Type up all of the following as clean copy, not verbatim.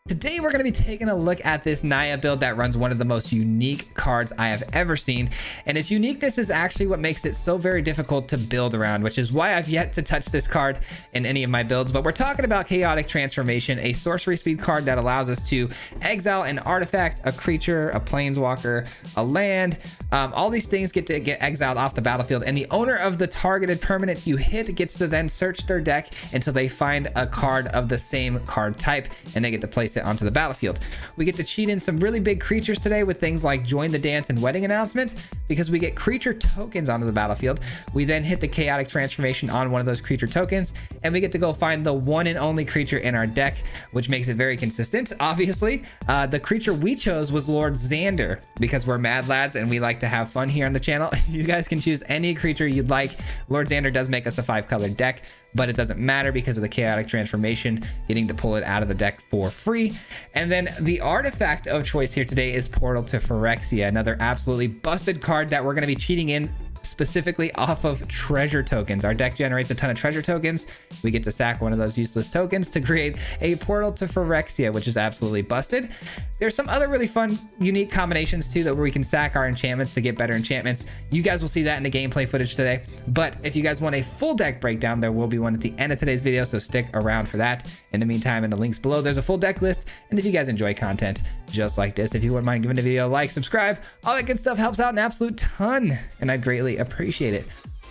Today we're going to be taking a look at this Naya build that runs one of the most unique cards I have ever seen, and its uniqueness is actually what makes it so very difficult to build around, which is why I've yet to touch this card in any of my builds. But we're talking about Chaotic Transformation, a sorcery speed card that allows us to exile an artifact, a creature, a planeswalker, a land. All these things get exiled off the battlefield, and the owner of the targeted permanent you hit gets to then search their deck until they find a card of the same card type, and they get to place it onto the battlefield. We get to cheat in some really big creatures today with things like Join the Dance and Wedding Announcement, because we get creature tokens onto the battlefield. We then hit the Chaotic Transformation on one of those creature tokens, and we get to go find the one and only creature in our deck, which makes it very consistent. Obviously, the creature we chose was Lord Xander, because we're mad lads and we like to have fun here on the channel. You guys can choose any creature you'd like. Lord Xander does make us a 5-colored deck, but it doesn't matter because of the Chaotic Transformation, getting to pull it out of the deck for free. And then the artifact of choice here today is Portal to Phyrexia, another absolutely busted card that we're going to be cheating in specifically off of treasure tokens. Our deck generates a ton of treasure tokens. We get to sack one of those useless tokens to create a Portal to Phyrexia, which is absolutely busted. There's some other really fun, unique combinations too, that where we can sack our enchantments to get better enchantments. You guys will see that in the gameplay footage today. But if you guys want a full deck breakdown, there will be one at the end of today's video, so stick around for that. In the meantime, in the links below, there's a full deck list. And if you guys enjoy content just like this, if you wouldn't mind giving the video a like, subscribe, all that good stuff helps out an absolute ton, and I'd greatly appreciate it.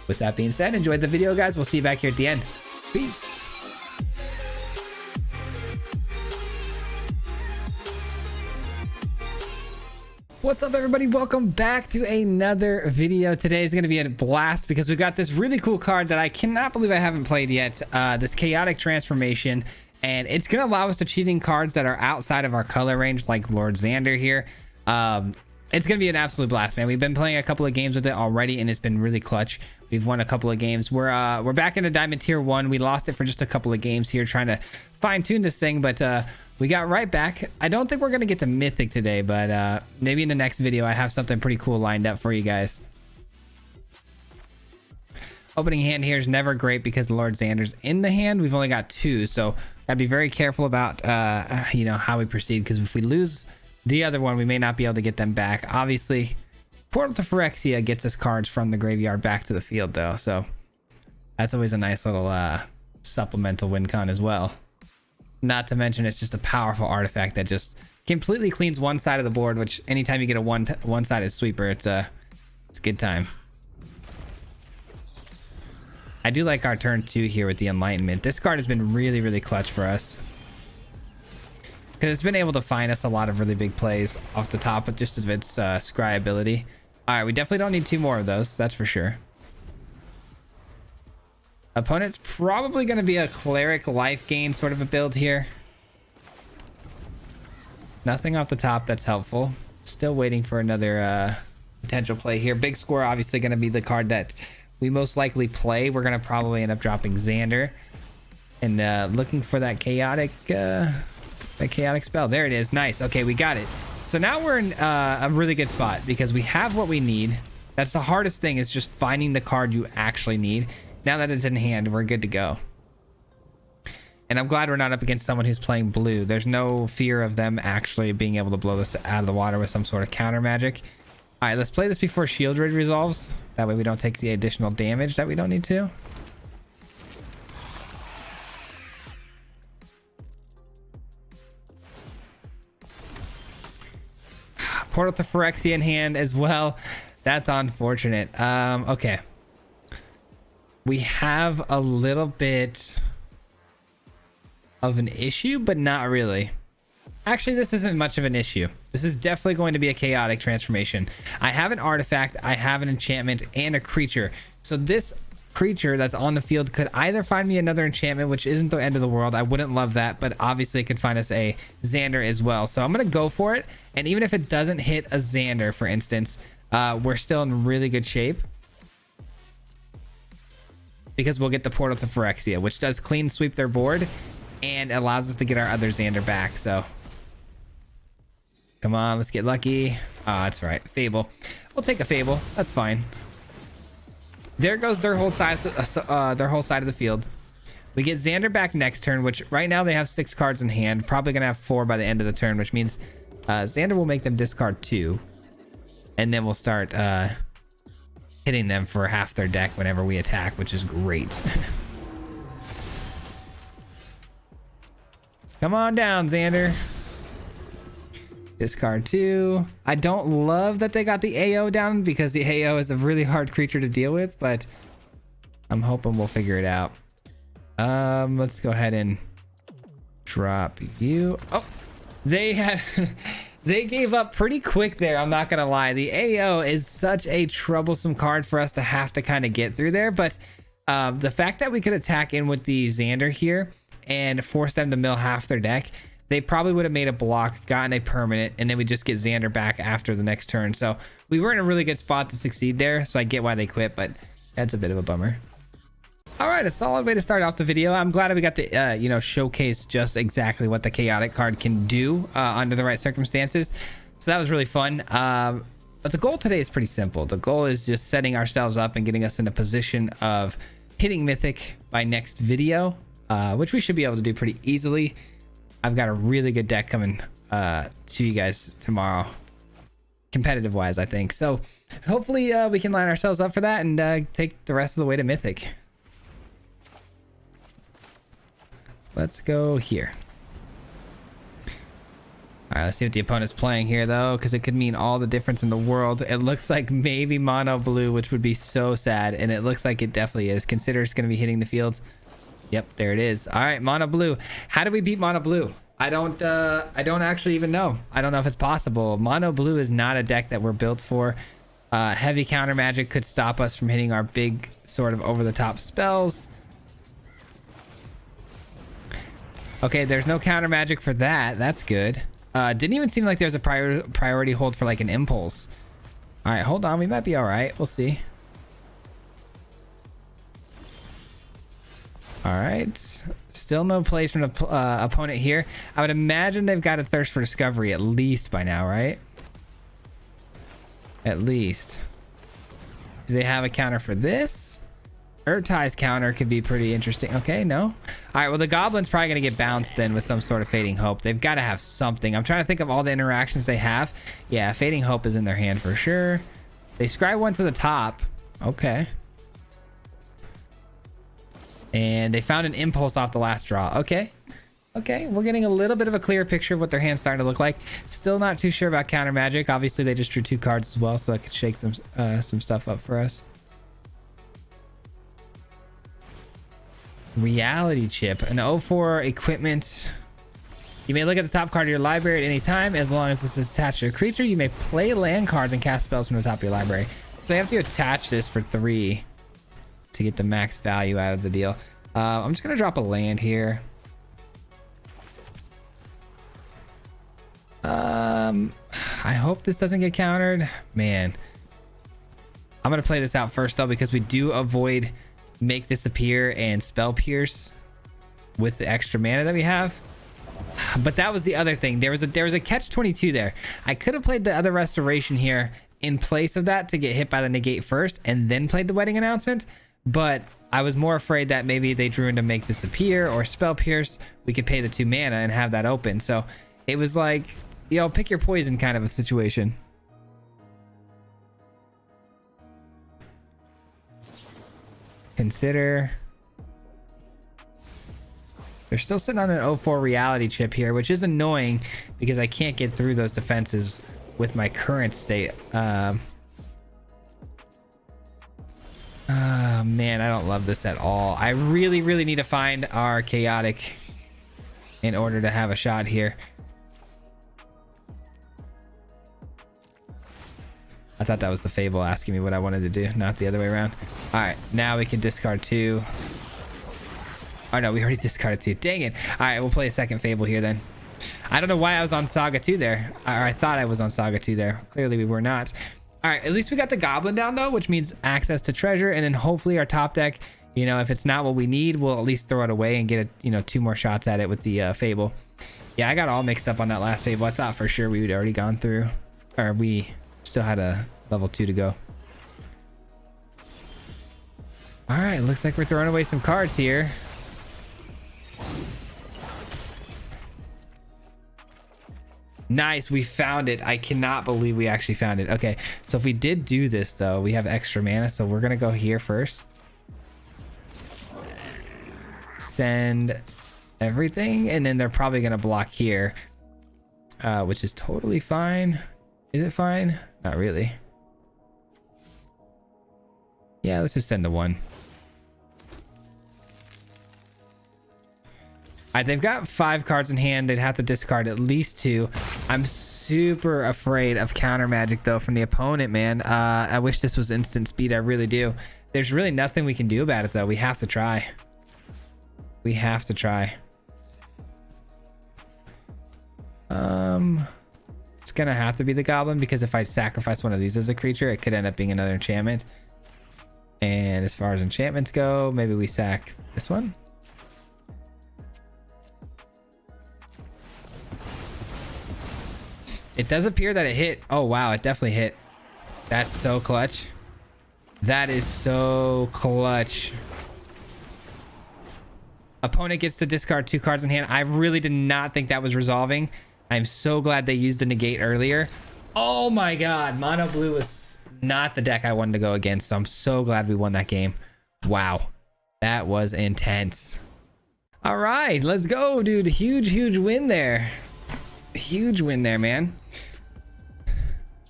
With that being said, enjoy the video, guys. We'll see you back here at the end. Peace. What's up, everybody? Welcome back to another video. Today is going to be a blast because we've got this really cool card that I cannot believe I haven't played yet, this Chaotic Transformation, and it's going to allow us to cheat in cards that are outside of our color range, like Lord Xander here. It's going to be an absolute blast, man. We've been playing a couple of games with it already, and it's been really clutch. We've won a couple of games. We're back into Diamond Tier 1. We lost it for just a couple of games here trying to fine-tune this thing, but we got right back. I don't think we're going to get to Mythic today, but maybe in the next video I have something pretty cool lined up for you guys. Opening hand here is never great because Lord Xander's in the hand. We've only got 2, so gotta be very careful about you know, how we proceed, because if we lose the other one, we may not be able to get them back. Obviously, Portal to Phyrexia gets us cards from the graveyard back to the field, though, so that's always a nice little supplemental win con as well. Not to mention, it's just a powerful artifact that just completely cleans one side of the board, which anytime you get a one-sided sweeper, it's good time. I do like our turn 2 here with the Enlightenment. This card has been really, really clutch for us, because it's been able to find us a lot of really big plays off the top with just of its scry ability. All right, we definitely don't need 2 more of those, that's for sure. Opponent's probably going to be a cleric life gain sort of a build here. Nothing off the top that's helpful. Still waiting for another potential play here. Big Score obviously going to be the card that we most likely play. We're going to probably end up dropping Xander and looking for that chaotic spell. There it is. Nice. Okay, we got it. So now we're in a really good spot because we have what we need. That's the hardest thing, is just finding the card you actually need. Now that it's in hand, we're good to go. And I'm glad we're not up against someone who's playing blue. There's no fear of them actually being able to blow this out of the water with some sort of counter magic. All right, let's play this before Shield Raid resolves. That way we don't take the additional damage that we don't need to. Portal to Phyrexia in hand as well. That's unfortunate. Okay. We have a little bit of an issue, but not really. Actually, this isn't much of an issue. This is definitely going to be a Chaotic Transformation. I have an artifact, I have an enchantment, and a creature. So this creature that's on the field could either find me another enchantment, which isn't the end of the world. I wouldn't love that, but obviously it could find us a Xander as well. So I'm going to go for it. And even if it doesn't hit a Xander, for instance, we're still in really good shape, because we'll get the Portal to Phyrexia, which does clean sweep their board and allows us to get our other Xander back. So come on, let's get lucky. Oh, that's right. Fable. We'll take a Fable. That's fine. There goes their whole side of the field. We get Xander back next turn, which right now they have 6 cards in hand. Probably going to have 4 by the end of the turn, which means Xander will make them discard 2. And then we'll start hitting them for half their deck whenever we attack, which is great. Come on down, Xander. Discard 2. I don't love that they got the AO down because the AO is a really hard creature to deal with, but I'm hoping we'll figure it out. Let's go ahead and drop you. Oh, they had they gave up pretty quick there. I'm not gonna lie. The AO is such a troublesome card for us to have to kind of get through there, but the fact that we could attack in with the Xander here and force them to mill half their deck, they probably would have made a block, gotten a permanent, and then we just get Xander back after the next turn. So we were in a really good spot to succeed there. So I get why they quit, but that's a bit of a bummer. All right, a solid way to start off the video. I'm glad we got to, showcase just exactly what the chaotic card can do under the right circumstances. So that was really fun. But the goal today is pretty simple. The goal is just setting ourselves up and getting us in a position of hitting Mythic by next video, which we should be able to do pretty easily. I've got a really good deck coming to you guys tomorrow, competitive wise, I think. So hopefully we can line ourselves up for that and take the rest of the way to Mythic. Let's go here. All right, let's see what the opponent's playing here, though, because it could mean all the difference in the world. It looks like maybe mono blue, which would be so sad, and it looks like it definitely is. Consider it's going to be hitting the field. Yep, there it is. All right, mono blue. How do we beat mono blue? I don't actually even know. I don't know if it's possible. Mono blue is not a deck that we're built for. Heavy counter magic could stop us from hitting our big sort of over the top spells. Okay, there's no counter magic for that. That's good. Didn't even seem like there's a priority hold for like an impulse. All right, hold on. We might be all right. We'll see. All right, still no plays from the opponent here. I would imagine they've got a thirst for discovery at least by now, right? At least. Do they have a counter for this? Urtai's counter could be pretty interesting. Okay, no. All right, well, the Goblin's probably going to get bounced then with some sort of Fading Hope. They've got to have something. I'm trying to think of all the interactions they have. Yeah, Fading Hope is in their hand for sure. They scry one to the top. Okay. And they found an impulse off the last draw. Okay. Okay, we're getting a little bit of a clearer picture of what their hand's starting to look like. Still not too sure about counter magic. Obviously, they just drew 2 cards as well, so that could shake some stuff up for us. Reality Chip, an 0/4 equipment. You may look at the top card of your library at any time. As long as this is attached to a creature, you may play land cards and cast spells from the top of your library. So you have to attach this for 3 to get the max value out of the deal. I'm just gonna drop a land here. I hope this doesn't get countered. Man, I'm gonna play this out first though, because we do avoid Make Disappear and Spell Pierce with the extra mana that we have. But that was the other thing. There was a catch 22 there. I could have played the other restoration here in place of that to get hit by the negate first and then played the Wedding Announcement. But I was more afraid that maybe they drew into Make Disappear or Spell Pierce. We could pay the 2 mana and have that open. So it was like, pick your poison kind of a situation. Consider. They're still sitting on an 0/4 reality chip here, which is annoying because I can't get through those defenses with my current state. Man, I don't love this at all. I really need to find our chaotic in order to have a shot here. I thought that was the Fable asking me what I wanted to do, not the other way around. All right, now we can discard 2. Oh no, we already discarded 2. Dang it. All right, we'll play a second Fable here then. I don't know why I was on Saga 2 there. Or I thought I was on Saga 2 there. Clearly we were not. All right, at least we got the Goblin down though, which means access to treasure. And then hopefully our top deck, if it's not what we need, we'll at least throw it away and get 2 more shots at it with the Fable. Yeah, I got all mixed up on that last Fable. I thought for sure we would already gone through, or we still had a level 2 to go. All right, looks like we're throwing away some cards here. Nice, we found it. I cannot believe we actually found it. Okay, so if we did do this though, we have extra mana, so we're gonna go here first. Send everything, and then they're probably gonna block here, which is totally fine. Is it fine? Not really. Yeah, let's just send the one. They've got 5 cards in hand. They'd have to discard at least 2. I'm super afraid of counter magic though from the opponent, man. I wish this was instant speed. I really do. There's really nothing we can do about it though. We have to try. We have to try. It's gonna have to be the goblin, because if I sacrifice one of these as a creature, it could end up being another enchantment. And as far as enchantments go, maybe we sack this one. It does appear that it hit. Oh wow, it definitely hit. That's so clutch. That is so clutch. Opponent gets to discard 2 cards in hand. I really did not think that was resolving. I'm so glad they used the negate earlier. Oh my god, mono blue was not the deck I wanted to go against, so I'm so glad we won that game. Wow, that was intense. All right, let's go, dude. Huge win there. Huge win there, man.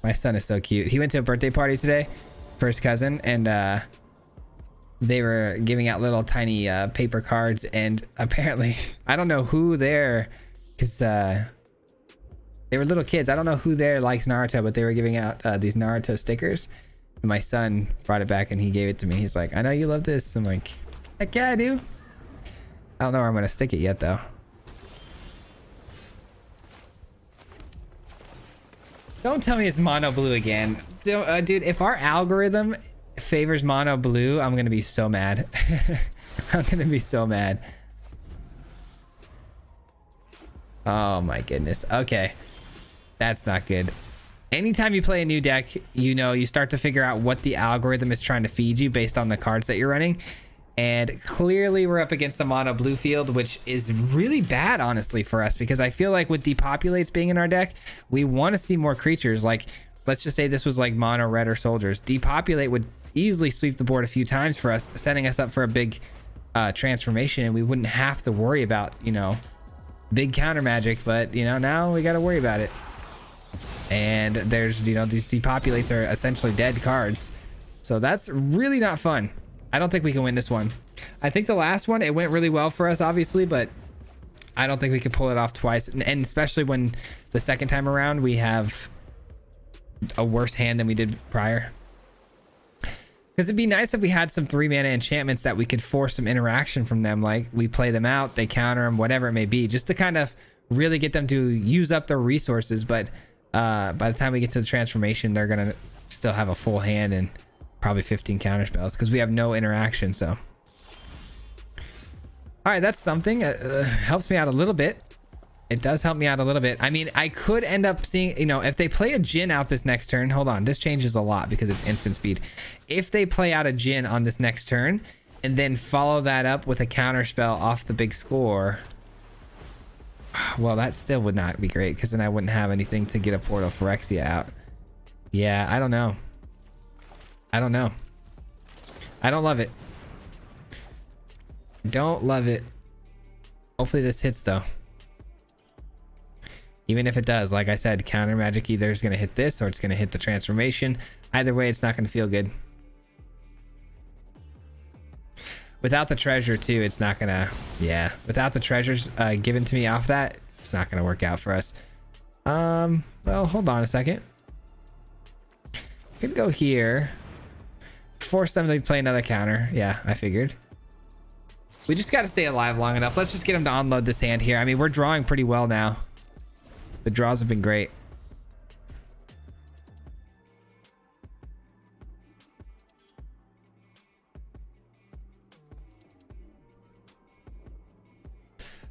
My son is so cute. He went to a birthday party today for his cousin, and they were giving out little tiny paper cards, and apparently I don't know who there, because they were little kids. I don't know who there likes Naruto, but they were giving out these Naruto stickers, and my son brought it back and he gave it to me. He's like, I know you love this. I'm like, heck yeah, I do. I don't know where I'm gonna stick it yet though. Don't tell me it's mono blue again. Dude, if our algorithm favors mono blue, I'm gonna be so mad. I'm gonna be so mad. Oh my goodness. Okay, that's not good. Anytime you play a new deck, you know, you start to figure out what the algorithm is trying to feed you based on the cards that you're running. And clearly we're up against a mono blue field, which is really bad, honestly, for us, because I feel like with depopulates being in our deck, we want to see more creatures. Like, let's just say this was like mono red or soldiers. Depopulate would easily sweep the board a few times for us, setting us up for a big transformation, and we wouldn't have to worry about, you know, big counter magic. But, you know, now we got to worry about it. And there's, you know, these depopulates are essentially dead cards. So that's really not fun. I don't think we can win this one. I think the last one, it went really well for us, obviously, but I don't think we could pull it off twice. And especially when the second time around, we have a worse hand than we did prior. Because it'd be nice if we had some 3-mana enchantments that we could force some interaction from them. Like, we play them out, they counter them, whatever it may be, just to kind of really get them to use up their resources. But by the time we get to the transformation, they're going to still have a full hand and probably 15 counter spells because we have no interaction. So, all right, that's something. Helps me out a little bit. It does help me out a little bit. I mean, I could end up seeing, you know, if they play a Jin out this next turn. Hold on, this changes a lot because it's instant speed. If they play out a Jin on this next turn and then follow that up with a counter spell off the big score, well, that still would not be great, because then I wouldn't have anything to get a Portal Phyrexia out. Yeah, I don't know. I don't know. I don't love it. Don't love it. Hopefully this hits though. Even if it does, like I said, counter magic either is going to hit this or it's going to hit the transformation. Either way, it's not going to feel good. Without the treasure too, it's not going to, yeah. Without the treasures given to me off that, it's not going to work out for us. Well, hold on a second. Could go here. Force them to play another counter. Yeah, I figured. We just got to stay alive long enough. Let's just get them to unload this hand here. I mean, we're drawing pretty well now. The draws have been great.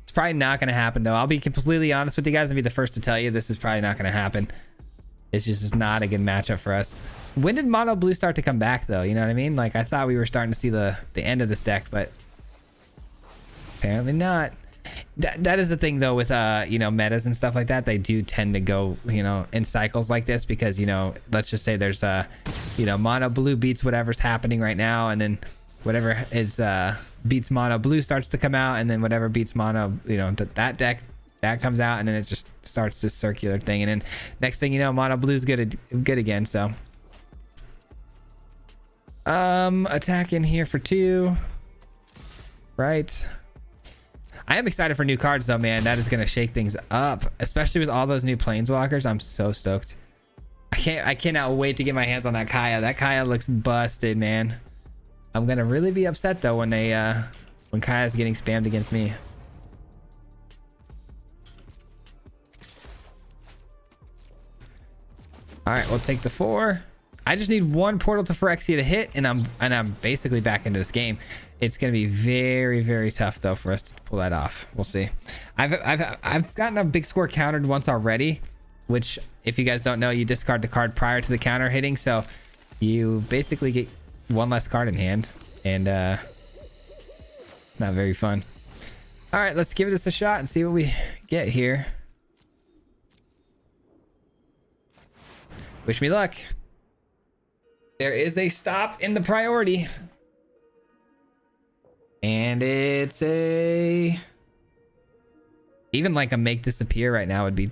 It's probably not going to happen though. I'll be completely honest with you guys and be the first to tell you this is probably not going to happen. It's just not a good matchup for us. When did mono blue start to come back though? You know what I mean? Like, I thought we were starting to see the end of this deck, but apparently not. That is the thing though with you know, metas and stuff like that. They do tend to go, you know, in cycles like this because, you know, let's just say there's you know, mono blue beats whatever's happening right now, and then whatever is beats mono blue starts to come out, and then whatever beats mono, you know, that deck that comes out, and then it just starts this circular thing, and then next thing you know, mono blue's good again. So attack in here for 2, right? I am excited for new cards though, man. That is gonna shake things up, especially with all those new planeswalkers. I'm so stoked. I cannot wait to get my hands on that Kaya. That Kaya looks busted, man. I'm gonna really be upset though when they when Kaya's getting spammed against me. All right, we'll take the 4. I just need 1 Portal to Phyrexia to hit, and I'm basically back into this game. It's gonna be very, very tough though for us to pull that off. We'll see. I've gotten a big score countered once already, which, if you guys don't know, you discard the card prior to the counter hitting, so you basically get 1 less card in hand, and not very fun. All right, let's give this a shot and see what we get here. Wish me luck. There is a stop in the priority. And it's a... Even like a make disappear right now would be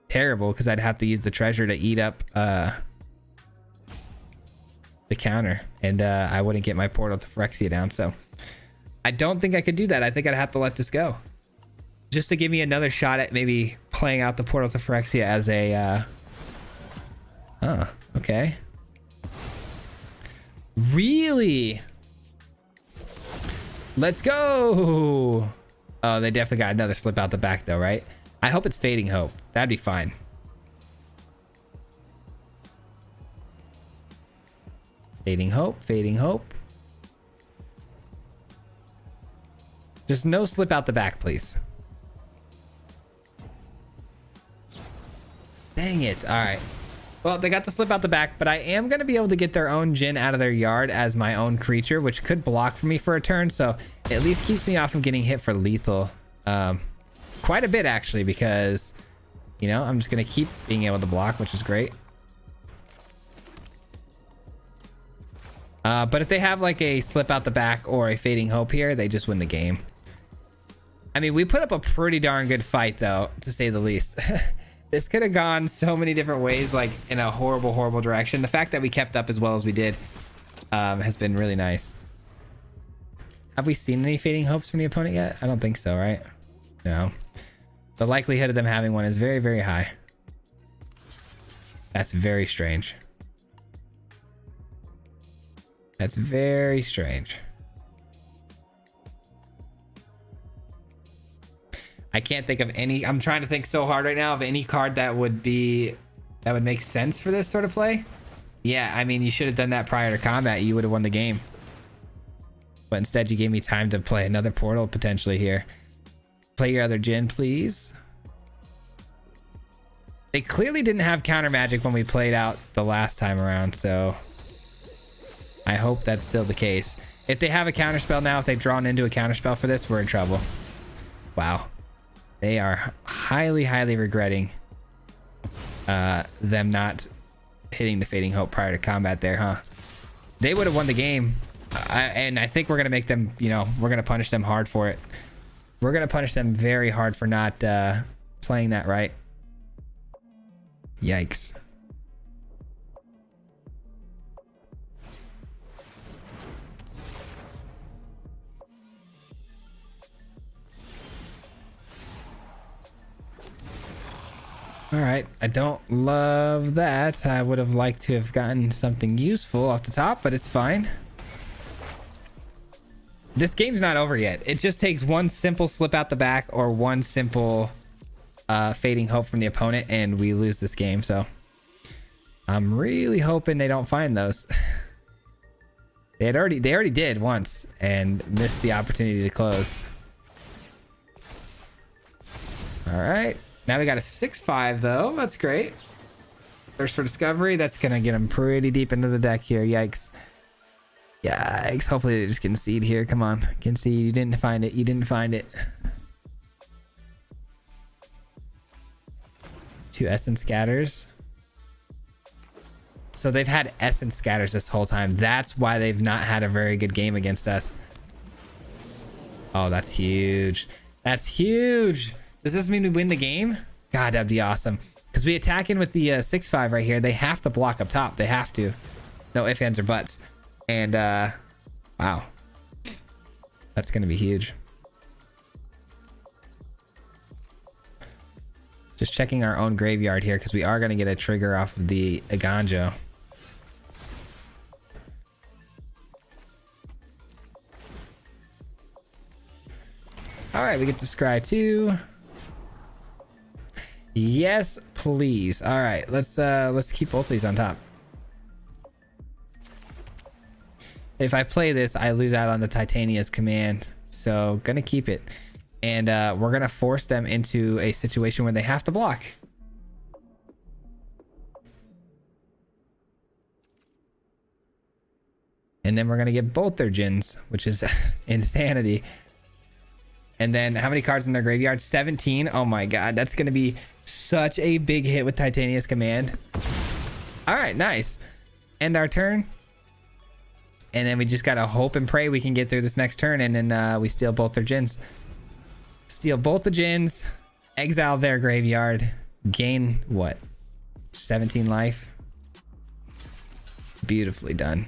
terrible, because I'd have to use the treasure to eat up the counter. And I wouldn't get my Portal to Phyrexia down. So I don't think I could do that. I think I'd have to let this go, just to give me another shot at maybe playing out the Portal to Phyrexia as a... Oh, okay. Really? Let's go. Oh, they definitely got another slip out the back though, right? I hope it's Fading Hope. That'd be fine. Fading Hope, Fading Hope. Just no slip out the back, please. Dang it. All right. Well, they got the slip out the back, but I am going to be able to get their own Jin out of their yard as my own creature, which could block for me for a turn. So it at least keeps me off of getting hit for lethal. Quite a bit, actually, because, you know, I'm just going to keep being able to block, which is great. But if they have like a slip out the back or a Fading Hope here, they just win the game. I mean, we put up a pretty darn good fight, though, to say the least. This could have gone so many different ways, like in a horrible, horrible direction. The fact that we kept up as well as we did has been really nice. Have we seen any Fading Hopes from the opponent yet? I don't think so, right? No. The likelihood of them having one is very, very high. That's very strange. That's very strange. I can't think of any. I'm trying to think so hard right now of any card that would make sense for this sort of play. Yeah, I mean, you should have done that prior to combat. You would have won the game. But instead, you gave me time to play another Portal potentially here. Play your other Jin, please. They clearly didn't have counter magic when we played out the last time around, so I hope that's still the case. If they have a counter spell now, if they've drawn into a counter spell for this, we're in trouble. Wow. They are highly, highly regretting them not hitting the Fading Hope prior to combat there, huh? They would have won the game. And I think we're going to make them, you know, we're going to punish them hard for it. We're going to punish them very hard for not playing that right. Yikes. All right, I don't love that. I would have liked to have gotten something useful off the top, but it's fine. This game's not over yet. It just takes one simple slip out the back or one simple Fading Hope from the opponent, and we lose this game. So I'm really hoping they don't find those. They already did once and missed the opportunity to close. All right. Now we got a 6/5 though. That's great. Thirst for Discovery. That's gonna get them pretty deep into the deck here. Yikes. Yikes. Hopefully they just concede here. Come on. Concede. You didn't find it. You didn't find it. 2 essence scatters. So they've had essence scatters this whole time. That's why they've not had a very good game against us. Oh, that's huge. That's huge. Does this mean we win the game? God, that'd be awesome. Because we attack in with the 6-5 right here. They have to block up top. They have to. No ifs, ands, or buts. And, wow. That's going to be huge. Just checking our own graveyard here because we are going to get a trigger off of the Aganjo. All right, we get to scry 2. Yes, please. All right, let's keep both these on top. If I play this, I lose out on the Titania's command, so gonna keep it. And we're gonna force them into a situation where they have to block. And then we're gonna get both their Jins, which is insanity. And then how many cards in their graveyard? 17. Oh my god, that's gonna be such a big hit with Titania's command. All right, nice. End our turn. And then we just gotta hope and pray we can get through this next turn, and then we steal both their Jins. Steal both the Jins, exile their graveyard, gain what? 17 life. Beautifully done.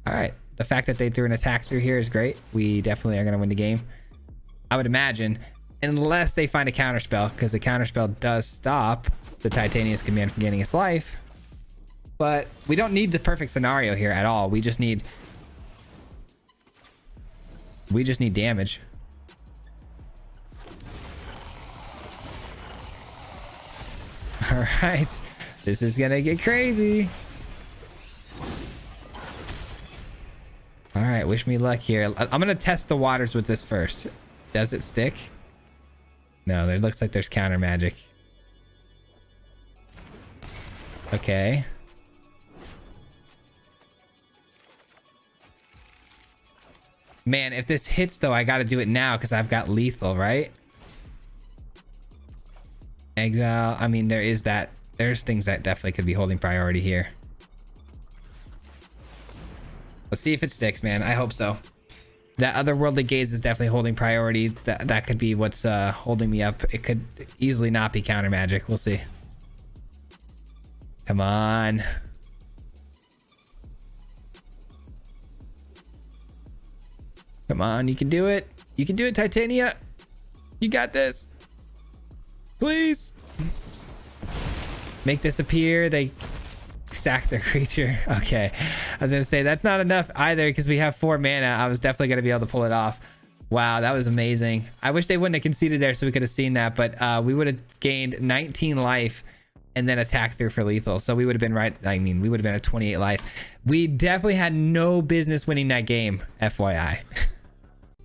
All right, the fact that they threw an attack through here is great. We definitely are gonna win the game, I would imagine, unless they find a counterspell, because the counterspell does stop the Titania's command from gaining its life. But we don't need the perfect scenario here at all. We just need damage. All right, this is gonna get crazy. All right, wish me luck here. I'm gonna test the waters with this first. Does it stick? No, it looks like there's counter magic. Okay. Man, if this hits though, I gotta do it now because I've got lethal, right? Exile. I mean, there's things that definitely could be holding priority here. Let's see if it sticks, man. I hope so. That otherworldly gaze is definitely holding priority. That could be what's holding me up. It could easily not be counter magic. We'll see. Come on. Come on, you can do it. You can do it, Titania. You got this. Please. Make this appear. They sack their creature. Okay. I was going to say that's not enough either because we have 4 mana. I was definitely going to be able to pull it off. Wow, that was amazing. I wish they wouldn't have conceded there so we could have seen that, but we would have gained 19 life and then attack through for lethal. So we would have been right. I mean, we would have been at 28 life. We definitely had no business winning that game, FYI.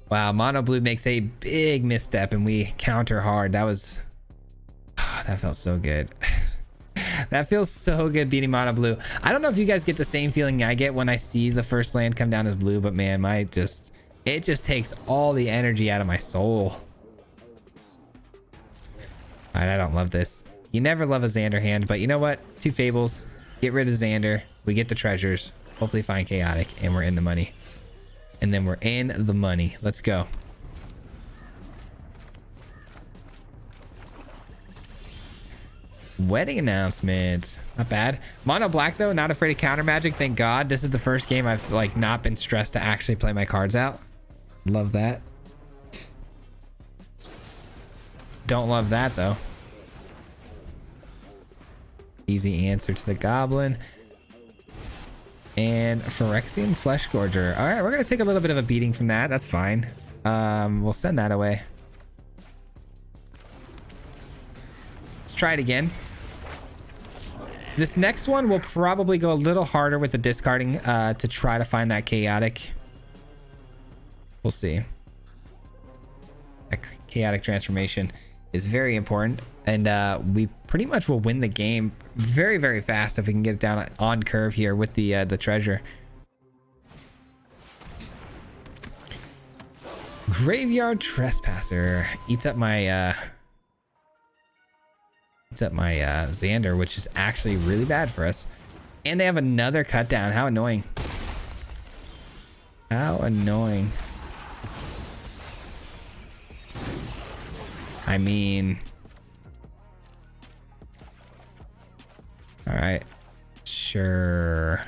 Wow, mono blue makes a big misstep and we counter hard. That was... Oh, that felt so good. That feels so good beating mono blue. I don't know if you guys get the same feeling I get when I see the first land come down as blue, but man, it just takes all the energy out of my soul. All right, I don't love this. You never love a Xander hand, but you know what? 2 Fables, get rid of Xander. We get the treasures, hopefully find Chaotic, and we're in the money. And then we're in the money. Let's go. Wedding announcement. Not bad. Mono black though, not afraid of counter magic. Thank God. This is the first game I've like not been stressed to actually play my cards out. Love that. Don't love that though. Easy answer to the goblin. And Phyrexian Flesh Gorger. All right, we're gonna take a little bit of a beating from that. That's fine. We'll send that away. Let's try it again. This next one will probably go a little harder with the discarding to try to find that chaotic. We'll see. That chaotic transformation is very important, and we pretty much will win the game very, very fast if we can get it down on curve here with the treasure. Graveyard Trespasser eats up my It's up my Xander, which is actually really bad for us. And they have another cut down. How annoying. How annoying. I mean... Alright. Sure.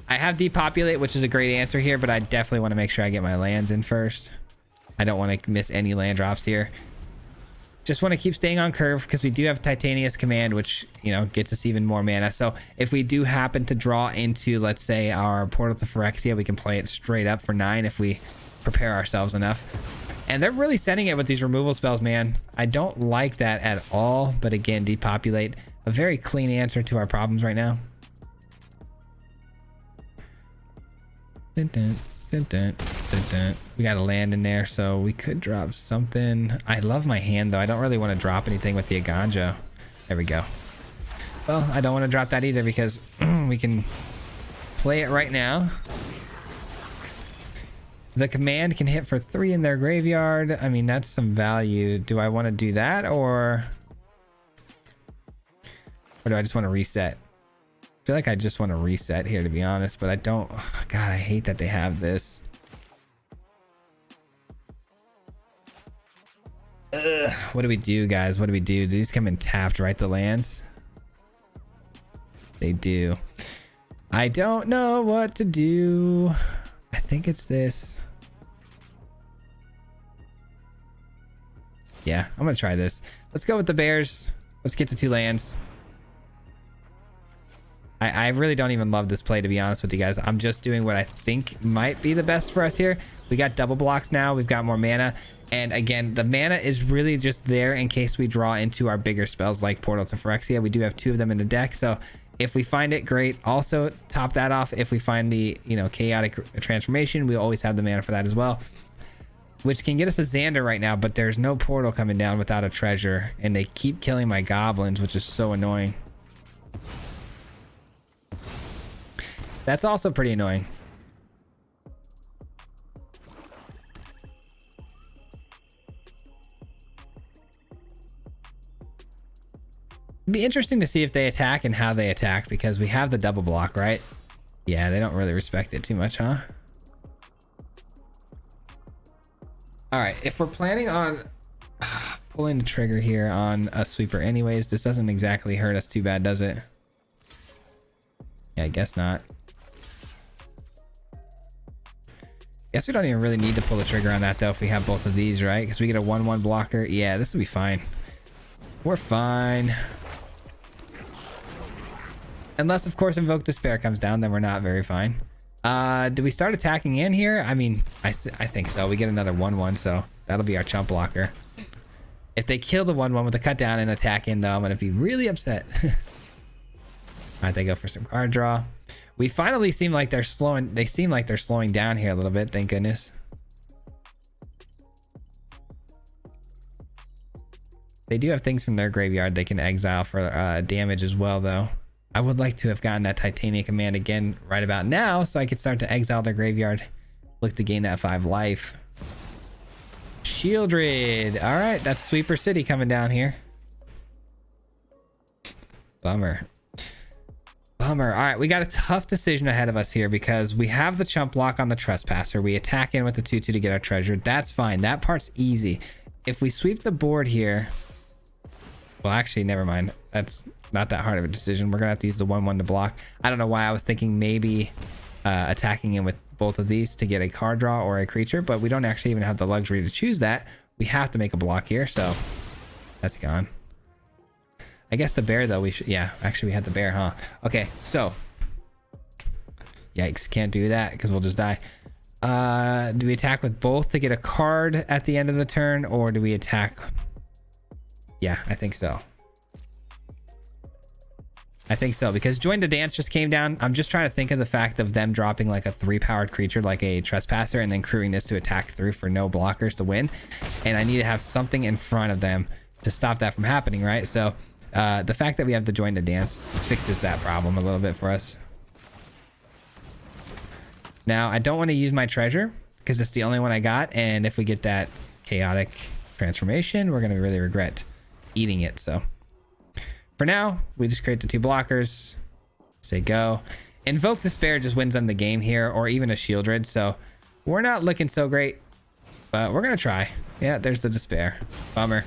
I have depopulate, which is a great answer here, but I definitely want to make sure I get my lands in first. I don't want to miss any land drops here. Just want to keep staying on curve because we do have Titania's Command, which, you know, gets us even more mana. So if we do happen to draw into, let's say, our Portal to Phyrexia, we can play it straight up for 9 if we prepare ourselves enough. And they're really setting it with these removal spells, man. I don't like that at all. But again, depopulate, a very clean answer to our problems right now. Dun, dun, dun, dun, dun, dun. We got a land in there, so we could drop something. I love my hand, though. I don't really want to drop anything with the Aganjo. There we go. Well, I don't want to drop that either because we can play it right now. The command can hit for 3 in their graveyard. I mean, that's some value. Do I want to do that, or do I just want to reset? I feel like I just want to reset here, to be honest, but I don't. God, I hate that they have this. Ugh. What do we do, guys? What do we do? Do these come in tapped, right? The lands? They do. I don't know what to do. I think it's this. Yeah, I'm gonna try this. Let's go with the bears. Let's get to 2 lands. I really don't even love this play, to be honest with you guys. I'm just doing what I think might be the best for us here. We got double blocks now. We've got more mana. And again, the mana is really just there in case we draw into our bigger spells like Portal to Phyrexia. We do have 2 of them in the deck. So if we find it, great. Also, top that off. If we find the, you know, chaotic transformation, we always have the mana for that as well. Which can get us a Xander right now, but there's no portal coming down without a treasure. And they keep killing my goblins, which is so annoying. That's also pretty annoying. It'd be interesting to see if they attack and how they attack, because we have the double block, right? Yeah, they don't really respect it too much, huh? All right, if we're planning on pulling the trigger here on a sweeper anyways, this doesn't exactly hurt us too bad, does it? Yeah, I guess not. Guess we don't even really need to pull the trigger on that though if we have both of these, right? Because we get a 1/1 blocker. Yeah, this will be fine. We're fine. Unless, of course, Invoke Despair comes down, then we're not very fine. Do we start attacking in here? I mean, I think so. We get another 1/1, so that'll be our chump blocker. If they kill the 1/1 with a cut down and attack in, though, I'm going to be really upset. All right, they go for some card draw. We finally seem like they're slowing. They seem like they're slowing down here a little bit. Thank goodness. They do have things from their graveyard they can exile for damage as well, though. I would like to have gotten that Titania command again right about now so I could start to exile their graveyard. Look to gain that 5 life. Shieldred. All right, that's Sweeper City coming down here. Bummer. Bummer. All right, we got a tough decision ahead of us here because we have the chump block on the Trespasser. We attack in with the 2/2 to get our treasure. That's fine. That part's easy. If we sweep the board here... Well, actually, never mind. That's not that hard of a decision. We're going to have to use the 1/1 to block. I don't know why I was thinking maybe attacking in with both of these to get a card draw or a creature, but we don't actually even have the luxury to choose that. We have to make a block here, so that's gone. I guess the bear, though, we should... Yeah, actually, we had the bear, huh? Okay, so... Yikes, can't do that because we'll just die. Do we attack with both to get a card at the end of the turn, or do we attack... Yeah, I think so. I think so, because Join to Dance just came down. I'm just trying to think of the fact of them dropping like a 3-powered creature like a Trespasser and then crewing this to attack through for no blockers to win. And I need to have something in front of them to stop that from happening, right? So the fact that we have the Join to Dance fixes that problem a little bit for us. Now, I don't want to use my treasure because it's the only one I got. And if we get that chaotic transformation, we're going to really regret eating it. So For now, we just create the 2 blockers. Say go. Invoke Despair just wins them the game here, or even a Shieldred. So we're not looking so great, but we're going to try. Yeah, there's the Despair. Bummer.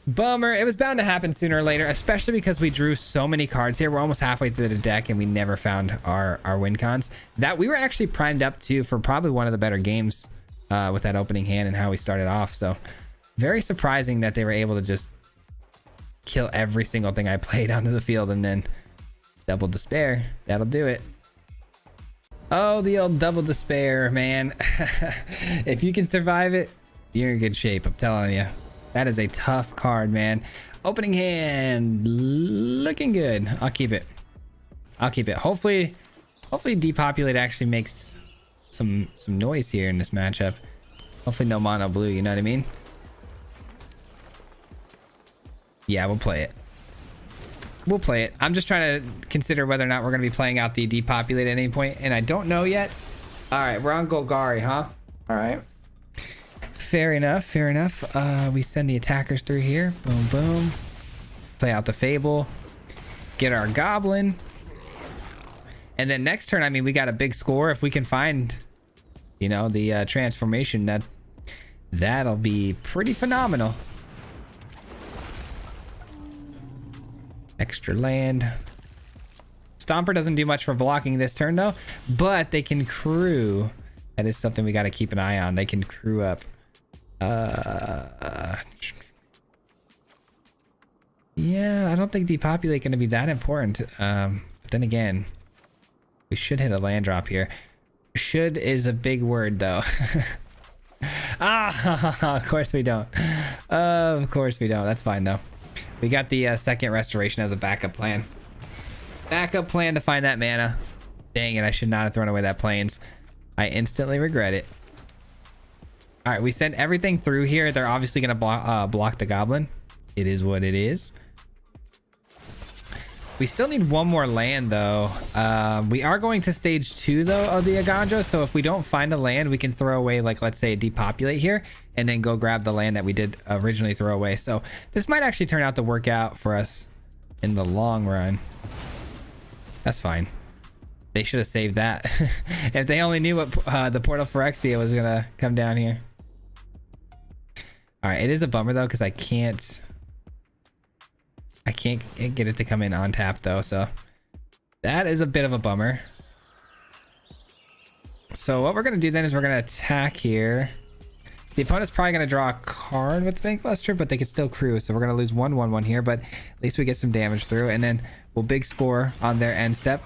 Bummer. It was bound to happen sooner or later, especially because we drew so many cards here. We're almost halfway through the deck and we never found our win cons. That we were actually primed up to for probably one of the better games with that opening hand and how we started off. So very surprising that they were able to just kill every single thing I played onto the field and then double Despair. That'll do it. Oh, the old double Despair, man. If you can survive it, you're in good shape, I'm telling you. That is a tough card, man. Opening hand, looking good. I'll keep it. I'll keep it. Hopefully Depopulate actually makes some noise here in this matchup. Hopefully no mono blue, you know what I mean? Yeah, we'll play it. We'll play it. I'm just trying to consider whether or not we're going to be playing out the Depopulate at any point, and I don't know yet. All right, we're on Golgari, huh? All right. Fair enough, fair enough. We send the attackers through here. Boom, boom. Play out the Fable. Get our Goblin. And then next turn, I mean, we got a big score. If we can find, you know, the transformation, that'll be pretty phenomenal. Extra land. Stomper doesn't do much for blocking this turn, though, but they can crew. That is something we got to keep an eye on. They can crew up. Yeah, I don't think Depopulate going to be that important. But then again, we should hit a land drop here. Should is a big word, though. Of course we don't. Of course we don't. That's fine, though. We got the second restoration as a backup plan. Backup plan to find that mana. Dang it, I should not have thrown away that plains. I instantly regret it. All right, we sent everything through here. They're obviously going to block the Goblin. It is what it is. We still need one more land, though. We are going to stage 2, though, of the Agandra. So if we don't find a land, we can throw away, like, let's say, a Depopulate here, and then go grab the land that we did originally throw away. So this might actually turn out to work out for us in the long run. That's fine. They should have saved that. If they only knew what the Portal Phyrexia was going to come down here. All right, it is a bummer, though, because I can't get it to come in on tap, though, so that is a bit of a bummer. So what we're going to do then is we're going to attack here. The opponent's probably going to draw a card with Bankbuster, but they could still crew, so we're going to lose 1/1/1 here, but at least we get some damage through, and then we'll big score on their end step.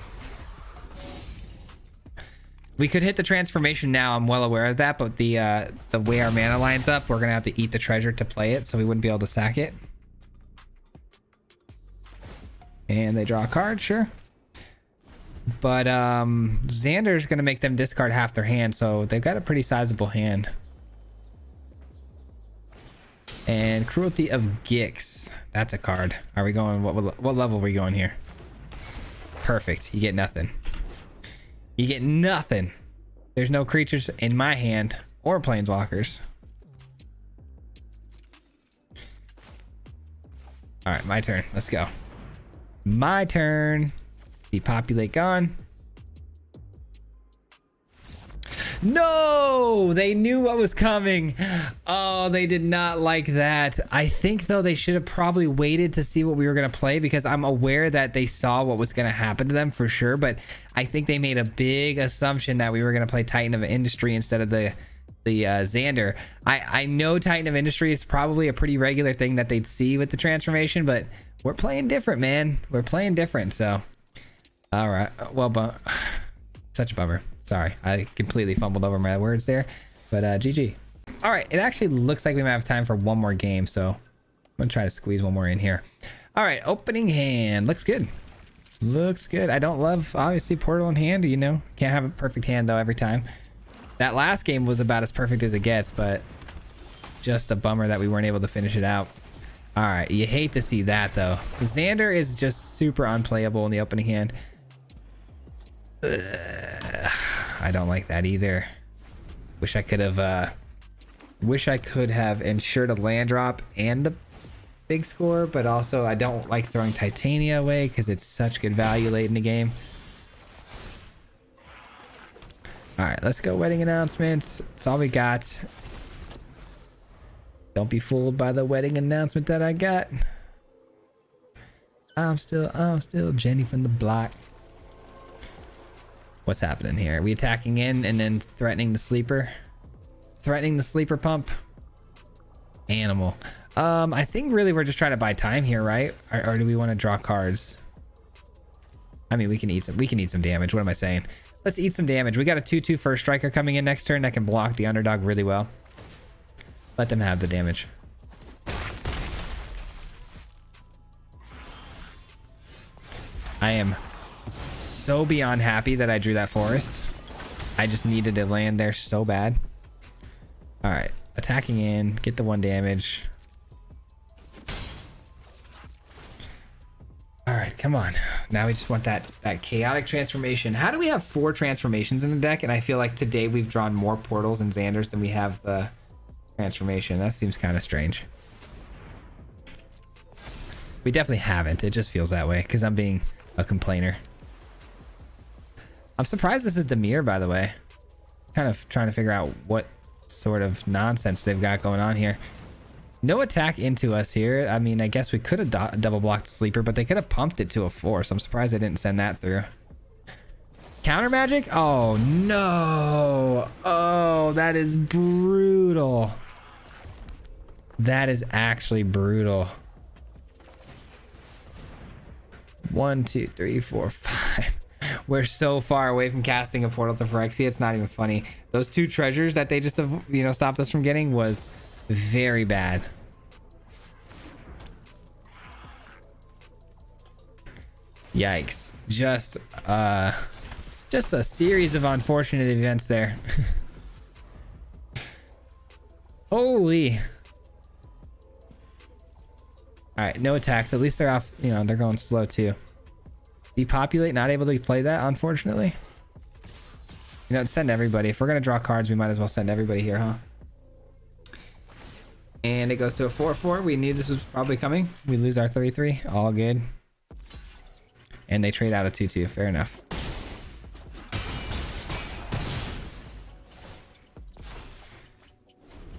We could hit the transformation now, I'm well aware of that, but the way our mana lines up, we're going to have to eat the treasure to play it, so we wouldn't be able to sack it. And they draw a card, sure. But Xander's going to make them discard half their hand, so they've got a pretty sizable hand. And Cruelty of Gix. That's a card. Are we going, what level are we going here? Perfect. You get nothing. You get nothing. There's no creatures in my hand or planeswalkers. All right, my turn. Let's go. My turn. Depopulate gone. No, they knew what was coming. Oh, they did not like that. I think, though, they should have probably waited to see what we were going to play, because I'm aware that they saw what was going to happen to them for sure. But I think they made a big assumption that we were going to play Titan of Industry instead of the Xander. I know Titan of Industry is probably a pretty regular thing that they'd see with the transformation, but we're playing different, man. We're playing different. So, all right. Well, such a bummer. Sorry, I completely fumbled over my words there, but GG. All right, it actually looks like we might have time for one more game, so I'm gonna try to squeeze one more in here. All right, opening hand. Looks good. Looks good. I don't love, obviously, Portal in hand, you know. Can't have a perfect hand, though, every time. That last game was about as perfect as it gets, but just a bummer that we weren't able to finish it out. All right, you hate to see that, though. Xander is just super unplayable in the opening hand. I don't like that either. Wish I could have ensured a land drop and big score, but also I don't like throwing Titania away because it's such good value late in the game. All right, let's go wedding announcements. That's all we got. Don't be fooled by the wedding announcement that I got. I'm still Jenny from the block. What's happening here? Are we attacking in and then threatening the sleeper? Threatening the sleeper pump? Animal. I think really we're just trying to buy time here, right? Or do we want to draw cards? I mean, we can eat some damage. What am I saying? Let's eat some damage. We got a 2/2 first striker coming in next turn that can block the underdog really well. Let them have the damage. I am so beyond happy that I drew that forest. I just needed to land there so bad. All right, attacking in, get the 1 damage. All right, come on. Now we just want that chaotic transformation. How do we have 4 transformations in the deck? And I feel like today we've drawn more portals and Xanders than we have the transformation. That seems kind of strange. We definitely haven't. It just feels that way because I'm being a complainer. I'm surprised this is Demir, by the way. Kind of trying to figure out what sort of nonsense they've got going on here. No attack into us here. I mean, I guess we could have double blocked Sleeper, but they could have pumped it to a 4. So I'm surprised they didn't send that through. Counter magic? Oh, no. Oh, that is brutal. That is actually brutal. 1, 2, 3, 4, 5. We're so far away from casting a portal to Phyrexia. It's not even funny. Those 2 treasures that they just, stopped us from getting was very bad. Yikes. Just a series of unfortunate events there. Holy. All right, no attacks. At least they're off, they're going slow too. Depopulate, not able to play that, unfortunately. Send everybody. If we're going to draw cards, we might as well send everybody here, huh? And it goes to a 4/4. We knew this was probably coming. We lose our 3/3. All good. And they trade out a 2/2. Fair enough.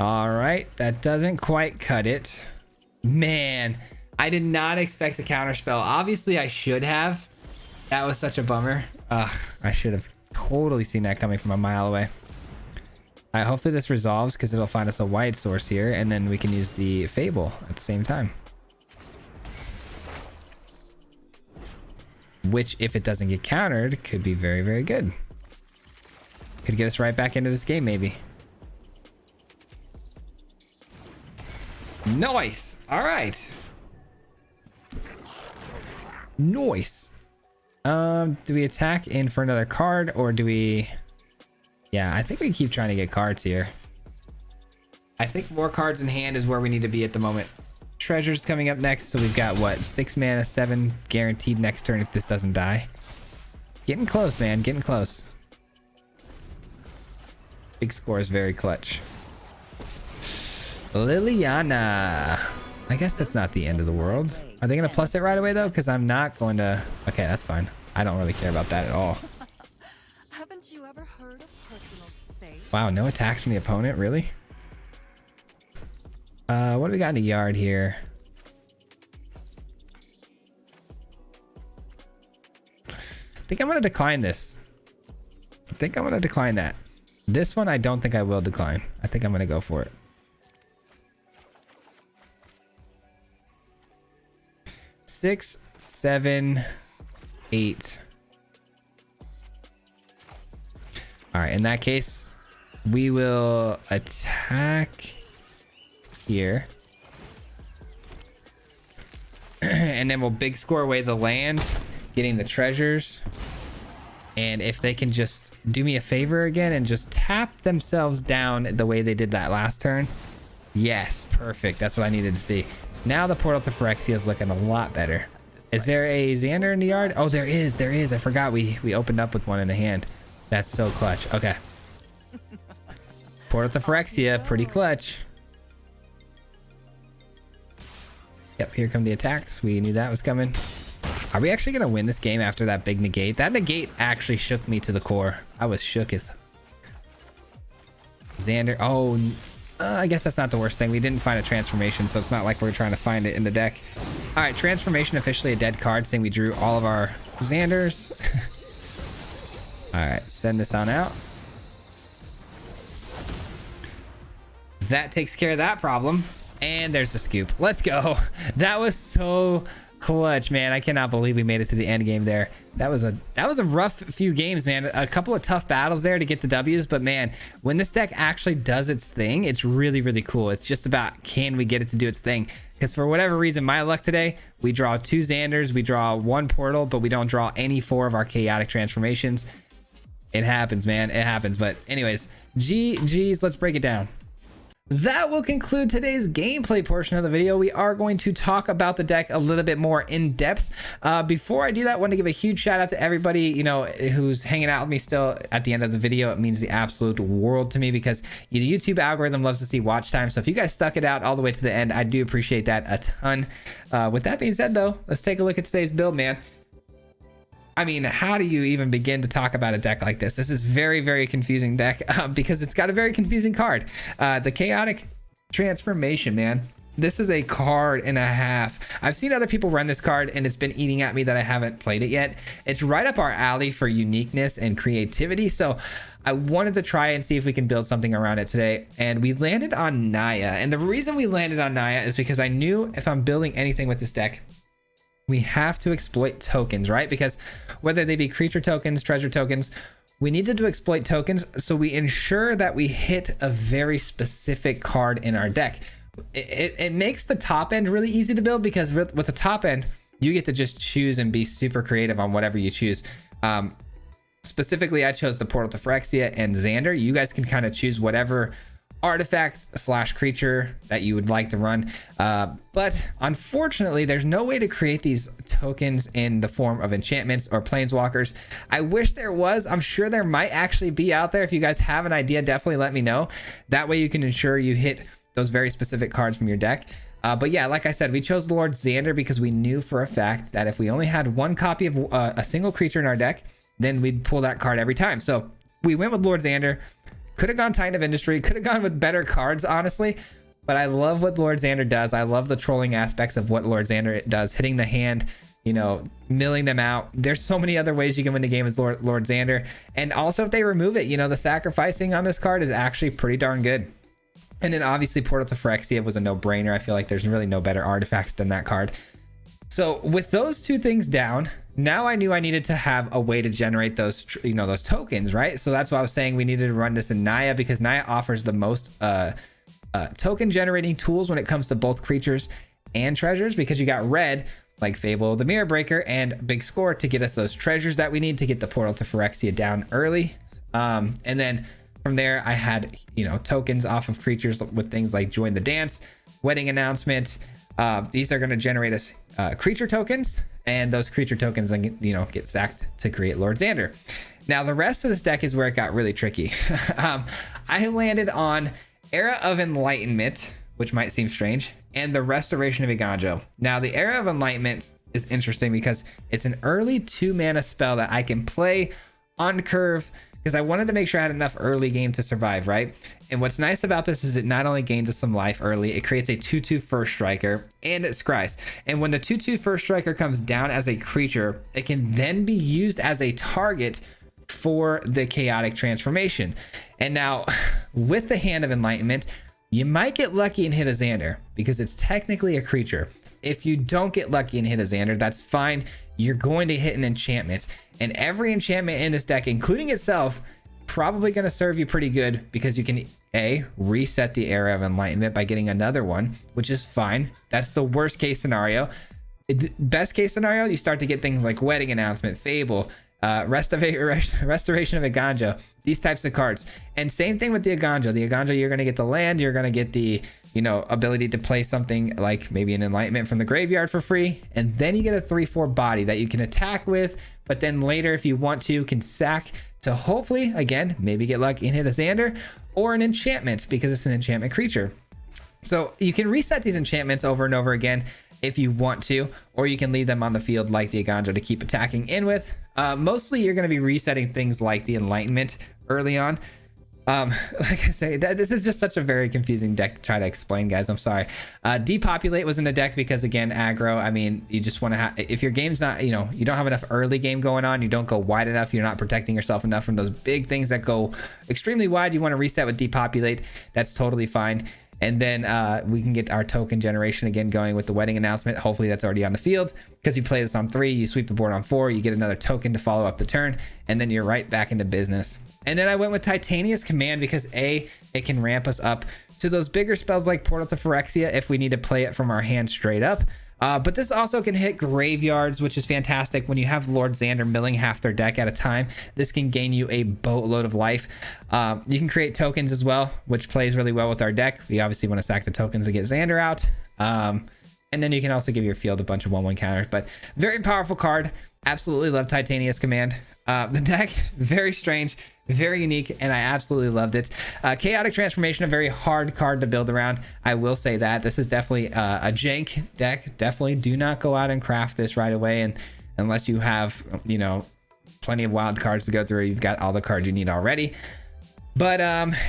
All right. That doesn't quite cut it. Man, I did not expect the counter spell. Obviously, I should have. That was such a bummer. Ugh, I should have totally seen that coming from a mile away. All right, hopefully this resolves because it'll find us a wide source here, and then we can use the Fable at the same time. Which, if it doesn't get countered, could be very, very good. Could get us right back into this game, maybe. Nice. All right. Nice. Do we attack in for another card, or do we... Yeah, I think we keep trying to get cards here. I think more cards in hand is where we need to be at the moment. Treasure's coming up next, so we've got, what, 6 mana, 7 guaranteed next turn if this doesn't die. Getting close, man. Getting close. Big score is very clutch. Liliana. I guess that's not the end of the world. Are they going to plus it right away, though? Because I'm not going to... Okay, that's fine. I don't really care about that at all. Haven't you ever heard of personal space? Wow, no attacks from the opponent? Really? What do we got in the yard here? I think I'm going to decline this. I think I'm going to decline that. This one, I don't think I will decline. I think I'm going to go for it. Six, 7, 8. All right, in that case, we will attack here. And then we'll big score away the land, getting the treasures. And if they can just do me a favor again and just tap themselves down the way they did that last turn. Yes, perfect. That's what I needed to see. Now the portal to Phyrexia is looking a lot better. Is there a Xander in the yard? Oh, there is. There is. I forgot we opened up with one in the hand. That's so clutch. Okay. Portal to Phyrexia, pretty clutch. Yep, here come the attacks. We knew that was coming. Are we actually gonna win this game after that big negate? That negate actually shook me to the core. I was shooketh. Xander. Oh, I guess that's not the worst thing. We didn't find a transformation, so it's not like we're trying to find it in the deck. All right, transformation officially a dead card, saying we drew all of our Xanders. All right, send this on out. That takes care of that problem. And there's the scoop. Let's go. That was so clutch, man. I cannot believe we made it to the end game there. That was a rough few games, man. A couple of tough battles there to get the W's, but man, when this deck actually does its thing, it's really, really cool. It's just about, can we get it to do its thing? Because for whatever reason, my luck today, we draw 2 Xanders, we draw 1 Portal, but we don't draw any 4 of our chaotic transformations. It happens, man. It happens. But anyways, GG's, let's break it down. That will conclude today's gameplay portion of the video. We are going to talk about the deck a little bit more in depth. Before I do that, I want to give a huge shout out to everybody, you know, who's hanging out with me still at the end of the video. It means the absolute world to me because the YouTube algorithm loves to see watch time. So if you guys stuck it out all the way to the end, I do appreciate that a ton. With that being said, though, let's take a look at today's build, man. I mean, how do you even begin to talk about a deck like this? This is very, very confusing deck because it's got a very confusing card. The Chaotic Transformation, man. This is a card and a half. I've seen other people run this card and it's been eating at me that I haven't played it yet. It's right up our alley for uniqueness and creativity. So I wanted to try and see if we can build something around it today. And we landed on Naya. And the reason we landed on Naya is because I knew if I'm building anything with this deck, we have to exploit tokens, right? Because whether they be creature tokens, treasure tokens, we needed to exploit tokens so we ensure that we hit a very specific card in our deck. It makes the top end really easy to build because with the top end, you get to just choose and be super creative on whatever you choose. Specifically, I chose the Portal to Phyrexia and Xander. You guys can kind of choose whatever artifact slash creature that you would like to run, but unfortunately there's no way to create these tokens in the form of enchantments or planeswalkers. I wish there was. I'm sure there might actually be out there. If you guys have an idea, definitely let me know. That way you can ensure you hit those very specific cards from your deck. But yeah, like I said, we chose Lord Xander because we knew for a fact that if we only had 1 copy of a single creature in our deck, then we'd pull that card every time. So we went with Lord Xander. Could have gone Titan of Industry, could have gone with better cards, honestly, but I love what Lord Xander does. I love the trolling aspects of what Lord Xander does, hitting the hand, you know, milling them out. There's so many other ways you can win the game as Lord Xander. And also if they remove it, you know, the sacrificing on this card is actually pretty darn good. And then obviously Portal to Phyrexia was a no-brainer. I feel like there's really no better artifacts than that card. So with those 2 things down, now I knew I needed to have a way to generate those, you know, those tokens, right? So that's why I was saying we needed to run this in Naya because Naya offers the most token generating tools when it comes to both creatures and treasures, because you got red like Fable the Mirror Breaker and Big Score to get us those treasures that we need to get the Portal to Phyrexia down early. And then from there I had, you know, tokens off of creatures with things like Join the Dance, Wedding Announcement. These are going to generate us creature tokens, and those creature tokens then, you know, get sacked to create Lord Xander. Now the rest of this deck is where it got really tricky. I landed on Era of Enlightenment, which might seem strange, and the Restoration of Iganjo. Now the Era of Enlightenment is interesting because it's an early 2-mana spell that I can play on curve, because I wanted to make sure I had enough early game to survive, right? And what's nice about this is it not only gains us some life early, it creates a 2/2 first striker and it scries. And when the 2/2 first striker comes down as a creature, it can then be used as a target for the chaotic transformation. And now with the Hand of Enlightenment, you might get lucky and hit a Xander because it's technically a creature. If you don't get lucky and hit a Xander, that's fine. You're going to hit an enchantment, and every enchantment in this deck, including itself, probably going to serve you pretty good because you can reset the Era of Enlightenment by getting another one, which is fine. That's the worst case scenario. Best case scenario, you start to get things like Wedding Announcement, Fable, Restoration of Iganjo, these types of cards. And same thing with the Iganjo. The Iganjo, you're going to get the land, you're going to get the, you know, ability to play something like maybe an Enlightenment from the graveyard for free, and then you get a 3/4 body that you can attack with, but then later if you want to can sack to hopefully again maybe get lucky and hit a Xander or an enchantment because it's an enchantment creature. So you can reset these enchantments over and over again, if you want to, or you can leave them on the field like the Aganjo to keep attacking in with. Mostly you're going to be resetting things like the Enlightenment early on. Like I say, this is just such a very confusing deck to try to explain, guys. I'm sorry. Depopulate was in the deck because, again, aggro. I mean, you just want to have, if your game's not, you know, you don't have enough early game going on, you don't go wide enough, you're not protecting yourself enough from those big things that go extremely wide, you want to reset with depopulate. That's totally fine. And then we can get our token generation again going with the wedding announcement. Hopefully that's already on the field, because you play this on 3, you sweep the board on 4, you get another token to follow up the turn, and then you're right back into business. And then I went with Titania's Command because A, it can ramp us up to those bigger spells like Portal to Phyrexia if we need to play it from our hand straight up. But this also can hit graveyards, which is fantastic. When you have Lord Xander milling half their deck at a time, this can gain you a boatload of life. You can create tokens as well, which plays really well with our deck. We obviously want to sack the tokens to get Xander out. And then you can also give your field a bunch of 1/1 counters. But very powerful card. Absolutely love Titania's Command. The deck, very strange, very unique, and I absolutely loved it. Chaotic Transformation, a very hard card to build around. I will say that this is definitely a jank deck. Definitely do not go out and craft this right away, and unless you have, you know, plenty of wild cards to go through, you've got all the cards you need already. But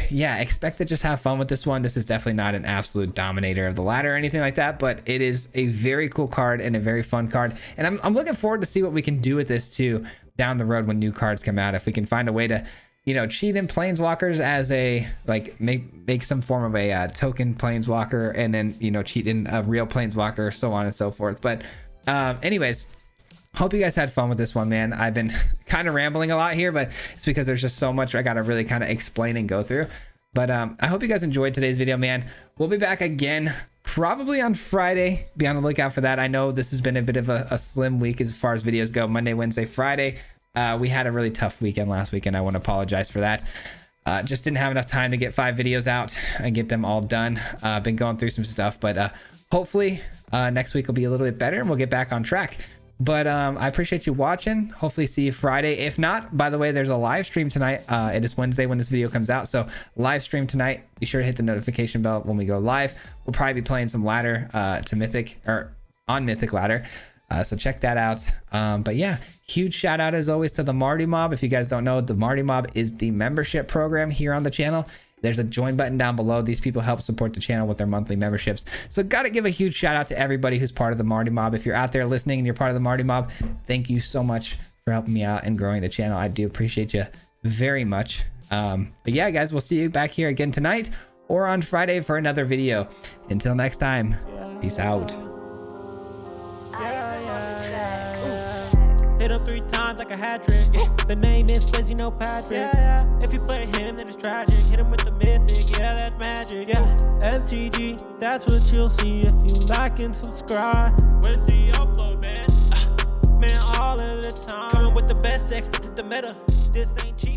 yeah, expect to just have fun with this one. This is definitely not an absolute dominator of the ladder or anything like that, but it is a very cool card and a very fun card, and I'm looking forward to see what we can do with this too down the road when new cards come out. If we can find a way to, you know, cheat in planeswalkers as a, like, make some form of a token planeswalker, and then, you know, cheat in a real planeswalker, so on and so forth. But anyways, hope you guys had fun with this one, man. I've been kind of rambling a lot here, but it's because there's just so much I gotta really kind of explain and go through. But I hope you guys enjoyed today's video, man. We'll be back again probably on Friday. Be on the lookout for that. I know this has been a bit of a slim week as far as videos go. Monday, Wednesday, Friday. We had a really tough weekend last weekend. I want to apologize for that. Just didn't have enough time to get 5 videos out and get them all done. Been going through some stuff, but hopefully next week will be a little bit better and we'll get back on track. But I appreciate you watching. Hopefully see you Friday. If not, by the way, there's a live stream tonight. It is Wednesday when this video comes out, so live stream tonight. Be sure to hit the notification bell when we go live. We'll probably be playing some ladder to Mythic, or on Mythic ladder. So check that out. But yeah, huge shout out as always to the Marty Mob. If you guys don't know, the Marty Mob is the membership program here on the channel. There's a join button down below. These people help support the channel with their monthly memberships. So got to give a huge shout out to everybody who's part of the Marty Mob. If you're out there listening and you're part of the Marty Mob, thank you so much for helping me out and growing the channel. I do appreciate you very much. But yeah, guys, we'll see you back here again tonight or on Friday for another video. Until next time, peace out. Hit him 3 times like a hat trick. The name is Swayze, no Patrick. If you play him, then it's tragic. Hit him with the mythic, yeah, that's magic. MTG, that's what you'll see if you like and subscribe. With the upload, man, man, all of the time. Coming with the best decks to the meta. This ain't cheap.